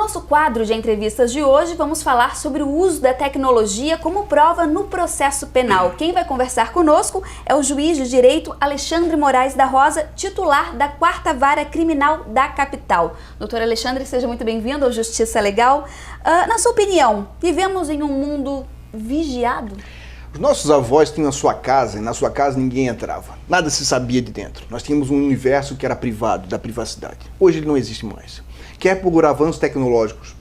nosso quadro de entrevistas de hoje, vamos falar sobre o uso da tecnologia como prova no processo penal. Quem vai conversar conosco é o juiz de direito Alexandre Moraes da Rosa, titular da 4ª Vara Criminal da capital. Doutor Alexandre, seja muito bem-vindo ao Justiça Legal. Na sua opinião, vivemos em um mundo vigiado? Os nossos avós tinham a sua casa e na sua casa ninguém entrava. Nada se sabia de dentro. Nós tínhamos um universo que era privado, da privacidade. Hoje ele não existe mais. Quer por avanços tecnológicos,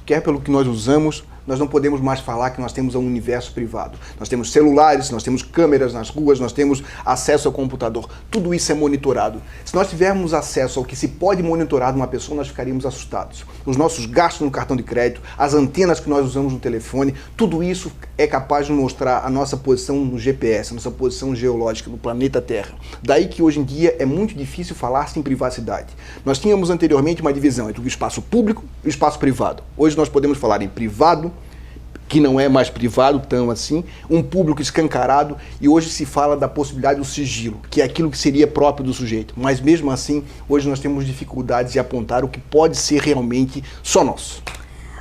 quer pelo que nós usamos, nós não podemos mais falar que nós temos um universo privado. Nós temos celulares, nós temos câmeras nas ruas, nós temos acesso ao computador. Tudo isso é monitorado. Se nós tivermos acesso ao que se pode monitorar de uma pessoa, nós ficaríamos assustados. Os nossos gastos no cartão de crédito, as antenas que nós usamos no telefone, tudo isso é capaz de mostrar a nossa posição no GPS, a nossa posição geológica no planeta Terra. Daí que hoje em dia é muito difícil falar-se em privacidade. Nós tínhamos anteriormente uma divisão entre o espaço público e o espaço privado. Hoje nós podemos falar em privado, que não é mais privado tão assim, um público escancarado, e hoje se fala da possibilidade do sigilo, que é aquilo que seria próprio do sujeito. Mas mesmo assim, hoje nós temos dificuldades de apontar o que pode ser realmente só nosso.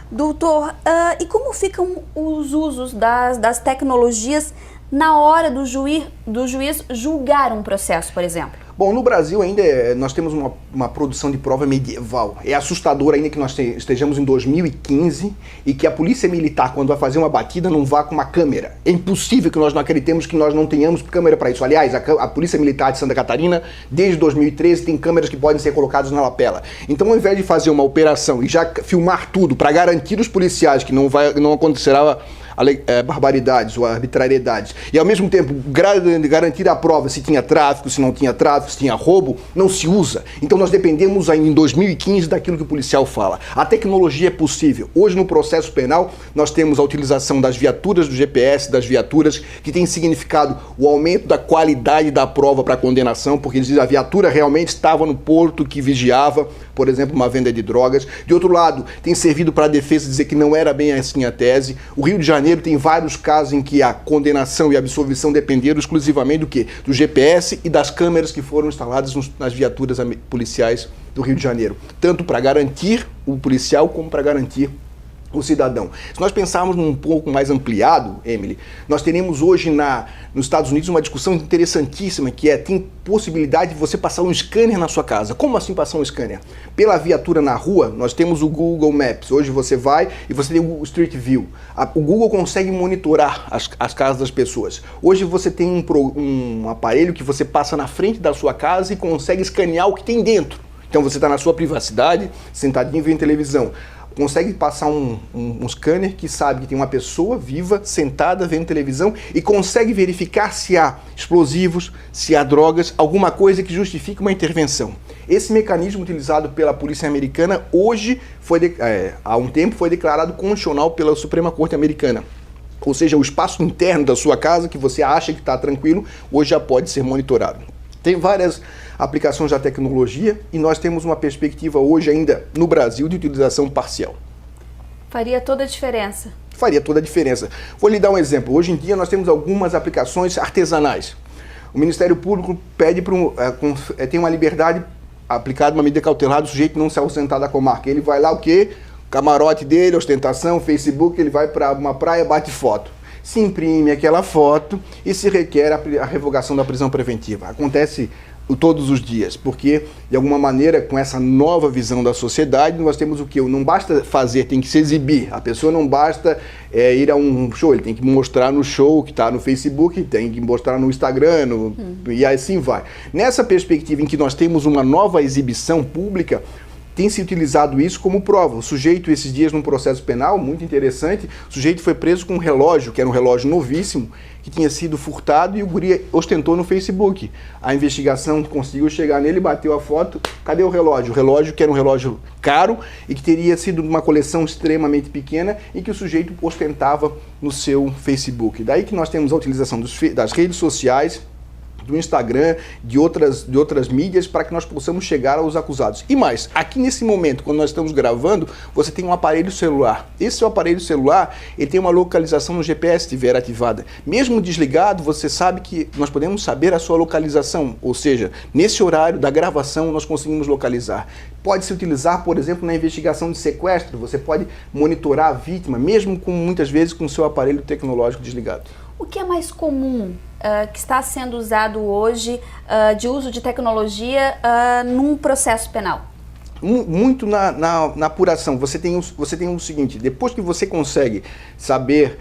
Doutor, e como ficam os usos das tecnologias na hora do juiz julgar um processo, por exemplo? Bom, no Brasil ainda nós temos uma produção de prova medieval. É assustador ainda que nós estejamos em 2015 e que a polícia militar, quando vai fazer uma batida, não vá com uma câmera. É impossível que nós não acreditemos que nós não tenhamos câmera para isso. Aliás, a Polícia Militar de Santa Catarina, desde 2013, tem câmeras que podem ser colocadas na lapela. Então, ao invés de fazer uma operação e já filmar tudo para garantir os policiais que não acontecerá barbaridades ou arbitrariedades, e ao mesmo tempo garantir a prova se tinha tráfico, se não tinha tráfico, se tinha roubo, não se usa. Então nós dependemos ainda em 2015 daquilo que o policial fala. A tecnologia é possível. Hoje no processo penal nós temos a utilização das viaturas do GPS, das viaturas que tem significado o aumento da qualidade da prova para condenação, porque eles dizem a viatura realmente estava no porto que vigiava, por exemplo, uma venda de drogas. De outro lado, tem servido para a defesa dizer que não era bem assim a tese. O Rio de Janeiro tem vários casos em que a condenação e a absolvição dependeram exclusivamente do quê? Do GPS e das câmeras que foram instaladas nas viaturas policiais do Rio de Janeiro. Tanto para garantir o policial como para garantir o cidadão. Se nós pensarmos num pouco mais ampliado, Emily, nós teremos hoje nos Estados Unidos uma discussão interessantíssima que tem possibilidade de você passar um scanner na sua casa. Como assim passar um scanner? Pela viatura na rua, nós temos o Google Maps. Hoje você vai e você tem o Street View. O Google consegue monitorar as casas das pessoas. Hoje você tem um aparelho que você passa na frente da sua casa e consegue escanear o que tem dentro. Então você está na sua privacidade, sentadinho vendo televisão. Consegue passar um scanner que sabe que tem uma pessoa viva, sentada, vendo televisão e consegue verificar se há explosivos, se há drogas, alguma coisa que justifique uma intervenção. Esse mecanismo utilizado pela polícia americana hoje, há um tempo, foi declarado constitucional pela Suprema Corte Americana. Ou seja, o espaço interno da sua casa, que você acha que está tranquilo, hoje já pode ser monitorado. Tem várias aplicações da tecnologia e nós temos uma perspectiva hoje ainda no Brasil de utilização parcial. Faria toda a diferença. Faria toda a diferença. Vou lhe dar um exemplo. Hoje em dia nós temos algumas aplicações artesanais. O Ministério Público pede tem uma liberdade aplicada, uma medida cautelar do sujeito não se ausentar da comarca. Ele vai lá o quê? Camarote dele, ostentação, Facebook, ele vai para uma praia, bate foto. Se imprime aquela foto e se requer a revogação da prisão preventiva. Acontece todos os dias, porque de alguma maneira com essa nova visão da sociedade nós temos o que? Não basta fazer, tem que se exibir. A pessoa não basta ir a um show, ele tem que mostrar no show que está no Facebook, tem que mostrar no Instagram, e assim vai. Nessa perspectiva em que nós temos uma nova exibição pública, tem se utilizado isso como prova. O sujeito, esses dias, num processo penal, muito interessante, o sujeito foi preso com um relógio, que era um relógio novíssimo, que tinha sido furtado e o guri ostentou no Facebook. A investigação conseguiu chegar nele, bateu a foto, cadê o relógio? O relógio que era um relógio caro e que teria sido de uma coleção extremamente pequena e que o sujeito ostentava no seu Facebook. Daí que nós temos a utilização das redes sociais do Instagram, de outras mídias, para que nós possamos chegar aos acusados. E mais, aqui nesse momento, quando nós estamos gravando, você tem um aparelho celular. Esse aparelho celular, ele tem uma localização no GPS, se estiver ativada. Mesmo desligado, você sabe que nós podemos saber a sua localização, ou seja, nesse horário da gravação nós conseguimos localizar. Pode se utilizar, por exemplo, na investigação de sequestro, você pode monitorar a vítima, mesmo muitas vezes com o seu aparelho tecnológico desligado. O que é mais comum que está sendo usado hoje de uso de tecnologia num processo penal? Muito na apuração. Você tem o seguinte: depois que você consegue saber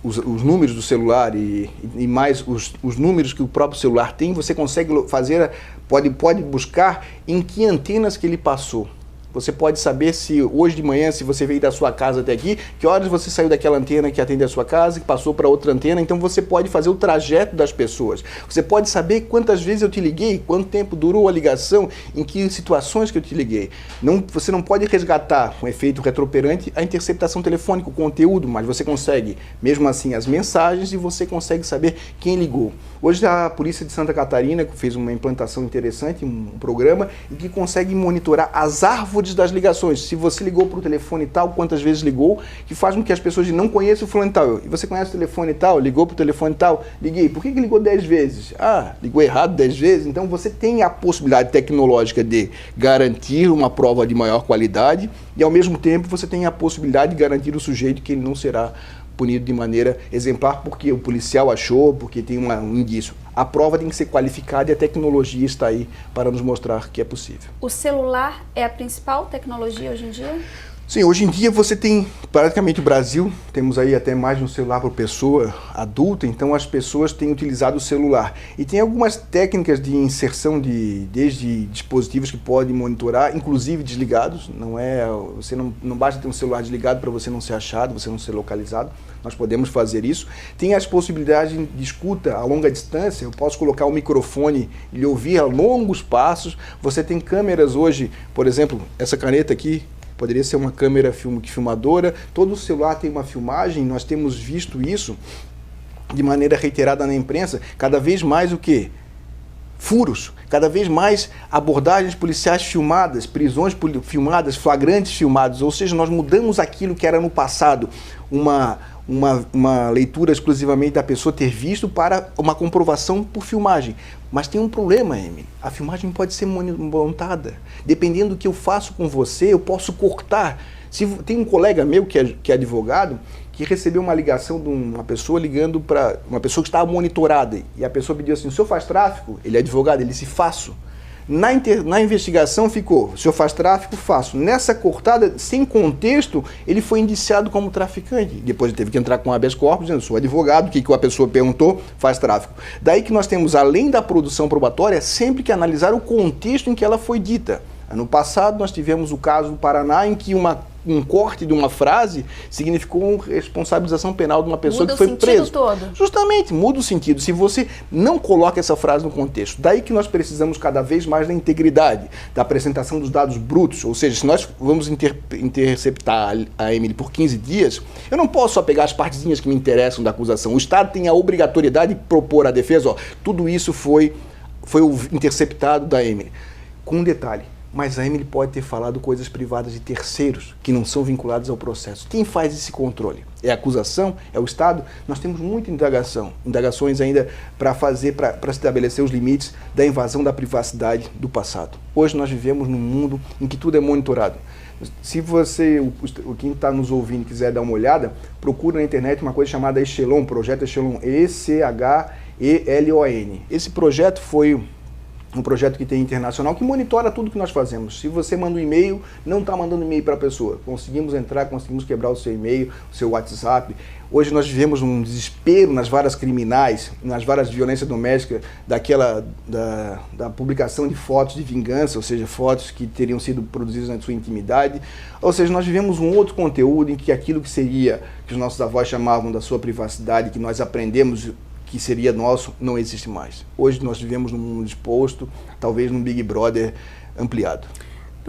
os números do celular e mais os números que o próprio celular tem, você consegue fazer, pode buscar em que antenas que ele passou. Você pode saber se hoje de manhã, se você veio da sua casa até aqui, que horas você saiu daquela antena que atende a sua casa, que passou para outra antena. Então você pode fazer o trajeto das pessoas. Você pode saber quantas vezes eu te liguei, quanto tempo durou a ligação, em que situações que eu te liguei. Você não pode resgatar com efeito retroperante a interceptação telefônica, o conteúdo, mas você consegue, mesmo assim, as mensagens, e você consegue saber quem ligou. Hoje a Polícia de Santa Catarina fez uma implantação interessante, um programa, em que consegue monitorar as árvores das ligações. Se você ligou para o telefone tal, quantas vezes ligou, que faz com que as pessoas não conheçam o fulano tal. E você conhece o telefone tal, ligou para o telefone tal, liguei. Por que ligou 10 vezes? Ah, ligou errado 10 vezes. Então você tem a possibilidade tecnológica de garantir uma prova de maior qualidade e, ao mesmo tempo, você tem a possibilidade de garantir o sujeito que ele não será punido de maneira exemplar porque o policial achou, porque tem um indício. A prova tem que ser qualificada e a tecnologia está aí para nos mostrar que é possível. O celular é a principal tecnologia hoje em dia? Sim, hoje em dia você tem praticamente o Brasil, temos aí até mais de um celular por pessoa adulta, então as pessoas têm utilizado o celular. E tem algumas técnicas de inserção desde dispositivos que podem monitorar, inclusive desligados. Você não basta ter um celular desligado para você não ser achado, você não ser localizado. Nós podemos fazer isso. Tem as possibilidades de escuta a longa distância. Eu posso colocar um microfone e lhe ouvir a longos passos. Você tem câmeras hoje, por exemplo, essa caneta aqui, poderia ser uma câmera filmadora. Todo celular tem uma filmagem, nós temos visto isso de maneira reiterada na imprensa. Cada vez mais o quê? Furos, cada vez mais abordagens policiais filmadas, prisões filmadas, flagrantes filmados. Ou seja, nós mudamos aquilo que era no passado uma leitura exclusivamente da pessoa ter visto para uma comprovação por filmagem. Mas tem um problema, Emily. A filmagem pode ser montada. Dependendo do que eu faço com você, eu posso cortar. Tem um colega meu que é advogado, que recebeu uma ligação de uma pessoa ligando para uma pessoa que estava monitorada. E a pessoa pediu assim: o senhor faz tráfico? Ele é advogado, ele disse: faço. Na investigação ficou: o senhor faz tráfico? Faço. Nessa cortada, sem contexto, ele foi indiciado como traficante. Depois ele teve que entrar com habeas corpus, dizendo: sou advogado, o que a pessoa perguntou, faz tráfico. Daí que nós temos, além da produção probatória, sempre que analisar o contexto em que ela foi dita. Ano passado, nós tivemos o caso do Paraná, em que um corte de uma frase significou uma responsabilização penal de uma pessoa que foi presa. Muda o sentido todo. Justamente, muda o sentido. Se você não coloca essa frase no contexto. Daí que nós precisamos cada vez mais da integridade, da apresentação dos dados brutos. Ou seja, se nós vamos interceptar a Emily por 15 dias, eu não posso só pegar as partezinhas que me interessam da acusação. O Estado tem a obrigatoriedade de propor à defesa: tudo isso foi interceptado da Emily. Com um detalhe: mas a Emily pode ter falado coisas privadas de terceiros que não são vinculados ao processo. Quem faz esse controle? É a acusação? É o Estado? Nós temos muita indagações ainda para estabelecer os limites da invasão da privacidade do passado. Hoje nós vivemos num mundo em que tudo é monitorado. Se quem está nos ouvindo quiser dar uma olhada, procura na internet uma coisa chamada Echelon, Projeto Echelon, ECHELON. Esse projeto foi um projeto que tem internacional, que monitora tudo que nós fazemos. Se você manda um e-mail, não está mandando e-mail para a pessoa. Conseguimos entrar, conseguimos quebrar o seu e-mail, o seu WhatsApp. Hoje nós vivemos um desespero nas varas criminais, nas varas de violência doméstica, da publicação de fotos de vingança, ou seja, fotos que teriam sido produzidas na sua intimidade. Ou seja, nós vivemos um outro conteúdo em que aquilo que os nossos avós chamavam da sua privacidade, que nós aprendemos que seria nosso, não existe mais. Hoje nós vivemos num mundo exposto, talvez num Big Brother ampliado.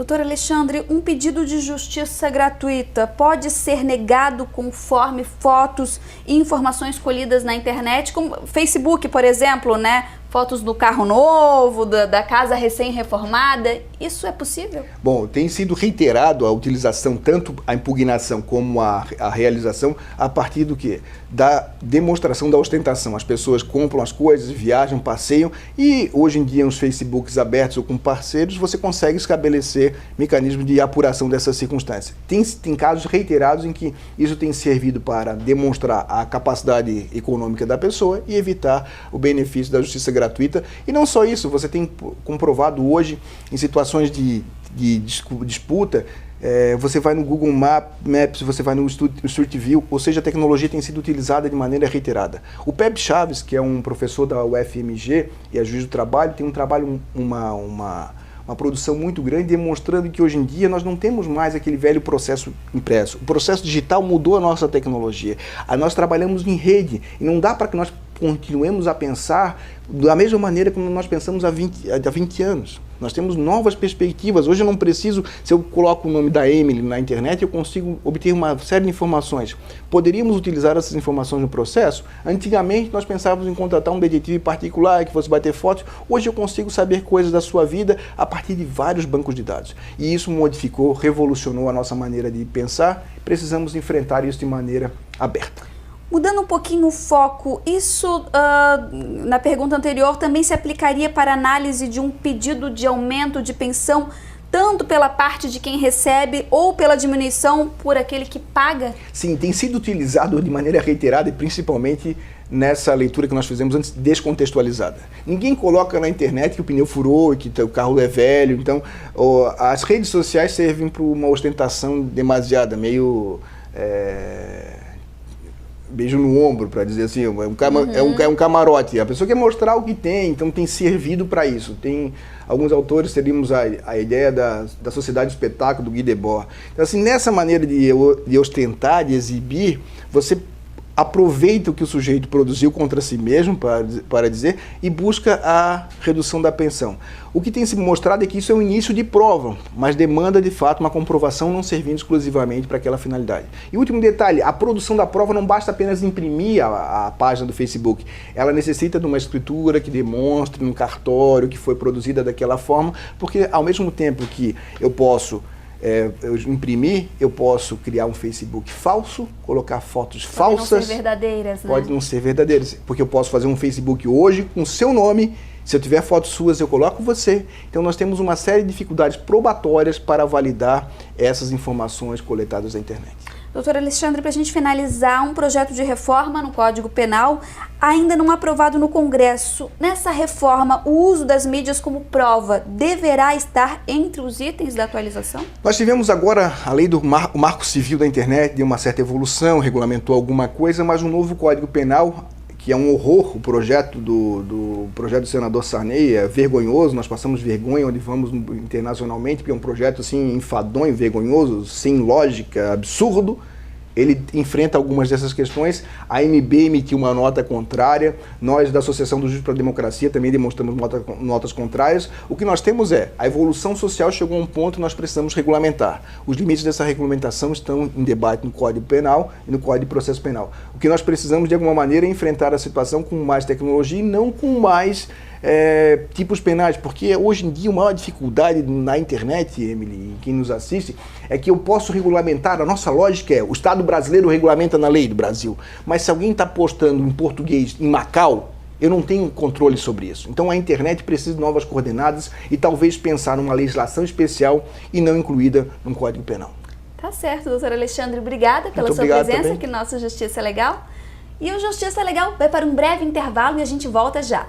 Doutor Alexandre, um pedido de justiça gratuita pode ser negado conforme fotos e informações colhidas na internet, como Facebook, por exemplo, né? Fotos do carro novo, da casa recém-reformada, isso é possível? Bom, tem sido reiterado a utilização, tanto a impugnação como a realização, a partir do quê? Da demonstração da ostentação. As pessoas compram as coisas, viajam, passeiam e hoje em dia nos Facebooks abertos ou com parceiros você consegue estabelecer mecanismos de apuração dessas circunstâncias. Tem casos reiterados em que isso tem servido para demonstrar a capacidade econômica da pessoa e evitar o benefício da justiça gratuita. E não só isso, você tem comprovado hoje em situações de disputa, você vai no Google Maps, você vai no Street View, ou seja, a tecnologia tem sido utilizada de maneira reiterada. O Pepe Chaves, que é um professor da UFMG e é juiz do trabalho, tem um trabalho, uma produção muito grande, demonstrando que hoje em dia nós não temos mais aquele velho processo impresso. O processo digital mudou a nossa tecnologia. Nós trabalhamos em rede e não dá para que nós continuemos a pensar da mesma maneira como nós pensamos há 20 anos. Nós temos novas perspectivas. Hoje eu não preciso, se eu coloco o nome da Emily na internet, eu consigo obter uma série de informações. Poderíamos utilizar essas informações no processo? Antigamente nós pensávamos em contratar um detetive particular que fosse bater fotos. Hoje eu consigo saber coisas da sua vida a partir de vários bancos de dados. E isso modificou, revolucionou a nossa maneira de pensar. Precisamos enfrentar isso de maneira aberta. Mudando um pouquinho o foco, isso na pergunta anterior também se aplicaria para análise de um pedido de aumento de pensão, tanto pela parte de quem recebe ou pela diminuição por aquele que paga? Sim, tem sido utilizado de maneira reiterada e principalmente nessa leitura que nós fizemos antes, descontextualizada. Ninguém coloca na internet que o pneu furou, que o carro é velho, então as redes sociais servem para uma ostentação demasiada, meio... beijo no ombro, para dizer assim, é um camarote. A pessoa quer mostrar o que tem, então tem servido para isso. Tem alguns autores, teríamos a ideia da sociedade do espetáculo, do Guy Debord. Então, assim, nessa maneira de ostentar, de exibir, você aproveita o que o sujeito produziu contra si mesmo, para dizer, e busca a redução da pensão. O que tem se mostrado é que isso é o início de prova, mas demanda de fato uma comprovação não servindo exclusivamente para aquela finalidade. E último detalhe, a produção da prova não basta apenas imprimir a página do Facebook, ela necessita de uma escritura que demonstre no cartório que foi produzida daquela forma, porque ao mesmo tempo que eu posso eu imprimir, eu posso criar um Facebook falso, colocar fotos falsas. Pode não ser verdadeiras, né? Pode não ser verdadeiras, porque eu posso fazer um Facebook hoje com o seu nome, se eu tiver fotos suas eu coloco você. Então nós temos uma série de dificuldades probatórias para validar essas informações coletadas na internet. Doutor Alexandre, para a gente finalizar, um projeto de reforma no Código Penal ainda não aprovado no Congresso. Nessa reforma, o uso das mídias como prova deverá estar entre os itens da atualização? Nós tivemos agora a lei do Marco Civil da Internet, deu uma certa evolução, regulamentou alguma coisa, mas um novo Código Penal, que é um horror, o projeto do senador Sarney, é vergonhoso, nós passamos vergonha onde vamos internacionalmente, porque é um projeto assim enfadonho, vergonhoso, sem lógica, absurdo. Ele enfrenta algumas dessas questões, a AMB emitiu uma nota contrária, nós da Associação do Juiz para a Democracia também demonstramos notas contrárias. O que nós temos a evolução social chegou a um ponto que nós precisamos regulamentar. Os limites dessa regulamentação estão em debate no Código Penal e no Código de Processo Penal. O que nós precisamos de alguma maneira é enfrentar a situação com mais tecnologia e não com mais tipos penais, porque hoje em dia a maior dificuldade na internet, Emily, quem nos assiste, é que eu posso regulamentar, a nossa lógica o Estado brasileiro regulamenta na lei do Brasil, mas se alguém está postando em português em Macau, eu não tenho controle sobre isso. Então a internet precisa de novas coordenadas e talvez pensar numa legislação especial e não incluída no Código Penal. Tá certo, doutor Alexandre, obrigada pela sua presença aqui no nosso Justiça Legal. E o Justiça Legal vai para um breve intervalo e a gente volta já.